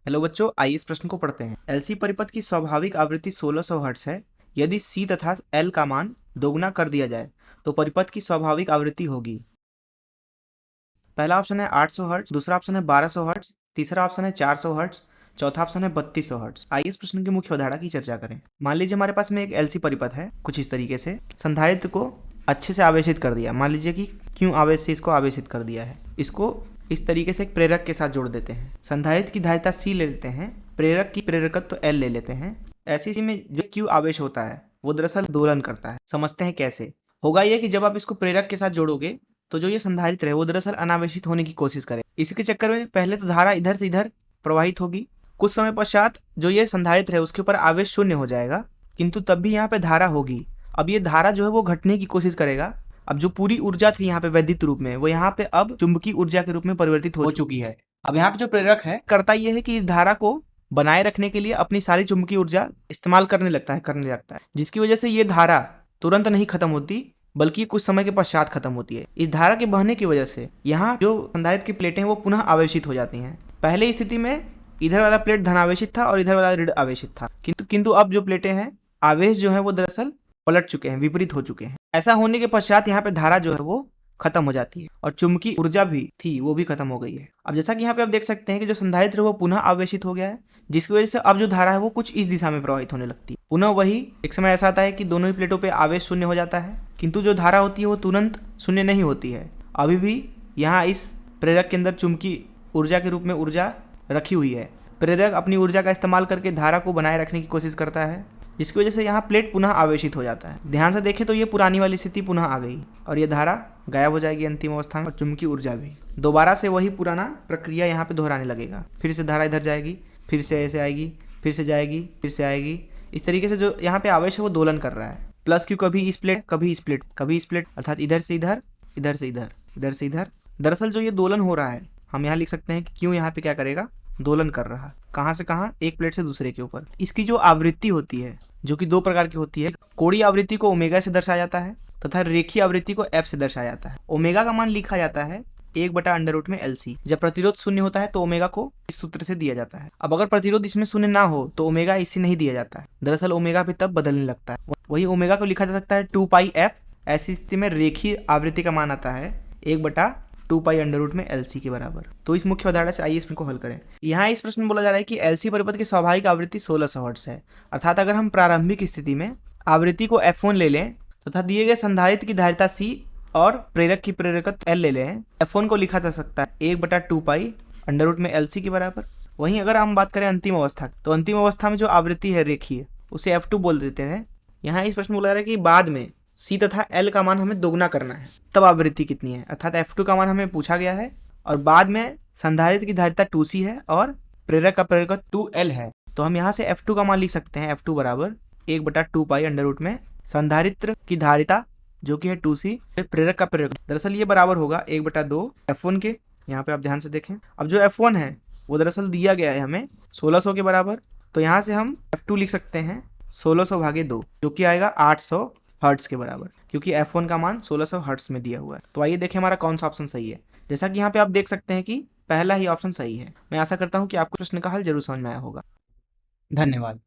Hello बच्चों, आइए इस प्रश्न को पढ़ते हैं। एलसी परिपथ की स्वाभाविक आवृत्ति 1600 हर्ट्ज है। यदि सी तथा एल का मान दोगुना कर दिया जाए तो परिपथ की स्वाभाविक आवृत्ति होगी। पहला ऑप्शन है 800 हर्ट्ज, दूसरा ऑप्शन है 1200 हर्ट्ज, तीसरा ऑप्शन है 400 हर्ट्ज, चौथा ऑप्शन है 3200 हर्ट्ज। आइए इस प्रश्न की मुख्य अवधारणा की चर्चा करें। मान लीजिए हमारे पास में एक एलसी परिपथ है, कुछ इस तरीके से संधारित्र को अच्छे से आवेशित कर दिया। मान लीजिए कि क्यों आवेश से इसको आवेशित कर दिया है। इसको इस तरीके से एक प्रेरक के साथ जोड़ देते हैं। संधारित्र की धारिता C ले लेते हैं, प्रेरक की प्रेरकत्व L ले लेते हैं। ऐसी स्थिति में जो Q आवेश होता है वो दरअसल दोलन करता है। समझते हैं कैसे। होगा ये कि जब आप इसको प्रेरक के साथ जोड़ोगे तो जो ये संधारित्र है वो दरअसल अनावेशित होने की कोशिश करे। इसके चक्कर में पहले तो धारा इधर से इधर प्रवाहित होगी। कुछ समय पश्चात जो ये संधारित्र है उसके ऊपर आवेश शून्य हो जाएगा, किंतु तब भी यहाँ पे धारा होगी। अब ये धारा जो है वो घटने की कोशिश करेगा। अब जो पूरी ऊर्जा थी यहाँ पे वैद्युत रूप में, वो यहाँ पे अब चुंबकीय ऊर्जा के रूप में परिवर्तित हो चुकी है। अब यहाँ पे जो प्रेरक है करता ये है कि इस धारा को बनाए रखने के लिए अपनी सारी चुंबकीय ऊर्जा इस्तेमाल करने लगता है, जिसकी वजह से ये धारा तुरंत नहीं खत्म होती बल्कि कुछ समय के पश्चात खत्म होती है। इस धारा के बहने की वजह से यहाँ जो संधारित्र की प्लेटें हैं वो पुनः आवेशित हो जाती हैं। पहले स्थिति में इधर वाला प्लेट धनावेशित था और इधर वाला ऋण आवेशित था, किंतु अब जो प्लेटें हैं आवेश जो है वो दरअसल पलट चुके हैं, विपरीत हो चुके हैं। ऐसा होने के पश्चात यहाँ पे धारा जो है वो खत्म हो जाती है और चुंबकीय ऊर्जा भी थी वो भी खत्म हो गई है। अब जैसा कि यहाँ पे आप देख सकते हैं कि जो संधारित्र है वो पुनः आवेशित हो गया है, जिसकी वजह से अब जो धारा है वो कुछ इस दिशा में प्रवाहित होने लगती है। पुनः वही एक समय ऐसा आता है कि दोनों ही प्लेटों पे आवेश शून्य हो जाता है, किंतु जो धारा होती है वो तुरंत शून्य नहीं होती है। अभी भी यहाँ इस प्रेरक के अंदर चुंबकीय ऊर्जा के रूप में ऊर्जा रखी हुई है। प्रेरक अपनी ऊर्जा का इस्तेमाल करके धारा को बनाए रखने की कोशिश करता है, जिसकी वजह से यहाँ प्लेट पुनः आवेशित हो जाता है। ध्यान से देखें तो ये पुरानी वाली स्थिति पुनः आ गई और ये धारा गायब हो जाएगी अंतिम अवस्था में और चुंबकीय ऊर्जा भी। दोबारा से वही पुराना प्रक्रिया यहाँ पे दोहराने लगेगा। फिर से धारा इधर जाएगी, फिर से ऐसे आएगी, फिर से जाएगी, फिर से आएगी। इस तरीके से जो यहाँ पे आवेश है वो दोलन कर रहा है। प्लस क्यू कभी इस प्लेट, कभी इस प्लेट, कभी इस प्लेट, अर्थात इधर से इधर, इधर से इधर, इधर से इधर। दरअसल जो ये दोलन हो रहा है हम यहाँ लिख सकते हैं कि क्यों यहाँ पे क्या करेगा, दोलन कर रहा है। कहाँ से कहाँ, एक प्लेट से दूसरे के ऊपर। इसकी जो आवृत्ति होती है जो कि दो प्रकार की होती है, कोणीय आवृत्ति को ओमेगा से दर्शाया जाता है तथा रेखीय आवृत्ति को एफ से दर्शाया जाता है। ओमेगा का मान लिखा जाता है 1/अंडर रूट में LC। जब प्रतिरोध शून्य होता है तो ओमेगा को इस सूत्र से दिया जाता है। अब अगर प्रतिरोध इसमें शून्य ना हो तो ओमेगा इससे नहीं दिया जाता है। दरअसल ओमेगा भी तब बदलने लगता है। वही ओमेगा को लिखा जा सकता है 2πf। ऐसी स्थिति में रेखीय आवृत्ति का मान आता है 1/2π अंडर रूट में LC के बराबर। तो इस मुख्य अवधारणा से आइए इसमें को हल करें। यहाँ इस प्रश्न में बोला जा रहा है कि LC परिपथ की स्वाभाविक आवृत्ति 1600 हर्ट्ज है। अर्थात अगर हम प्रारंभिक स्थिति में आवृत्ति को F1 ले लें तथा दिए गए संधारित्र की धारिता C और प्रेरक की प्रेरकत्व L ले लें, F1 को लिखा जा सकता है 1/2π अंडर रूट में LC के बराबर। वहीं अगर हम बात करें अंतिम अवस्था, तो अंतिम अवस्था में जो आवृत्ति है रेखीय उसे F2 बोल देते हैं। यहाँ इस प्रश्न में बोला जा रहा है कि बाद में C तथा L का मान हमें दोगुना करना है, तब आवृत्ति कितनी है। अर्थात F2 का मान हमें पूछा गया है और बाद में संधारित्र की धारिता 2C है और प्रेरक का प्रेरकत्व 2L है। तो हम यहाँ से F2 का मान लिख सकते हैं, F2 बराबर 1/2π अंडर रूट में संधारित्र की धारिता जो कि है 2C, प्रेरक का प्रेरक। दरअसल ये बराबर होगा 1/2 F1 के। यहाँ पे आप ध्यान से देखें, अब जो F1 है वो दरअसल दिया गया है हमें 1600 के बराबर। तो यहाँ से हम F2 लिख सकते हैं 1600/2, जो कि आएगा 800 हर्ट्स के बराबर, क्योंकि F1 का मान 1600 हर्ट्स में दिया हुआ है। तो आइए देखें हमारा कौन सा ऑप्शन सही है। जैसा कि यहाँ पे आप देख सकते हैं कि पहला ही ऑप्शन सही है। मैं आशा करता हूँ कि आपको प्रश्न का हल जरूर समझ में आया होगा। धन्यवाद।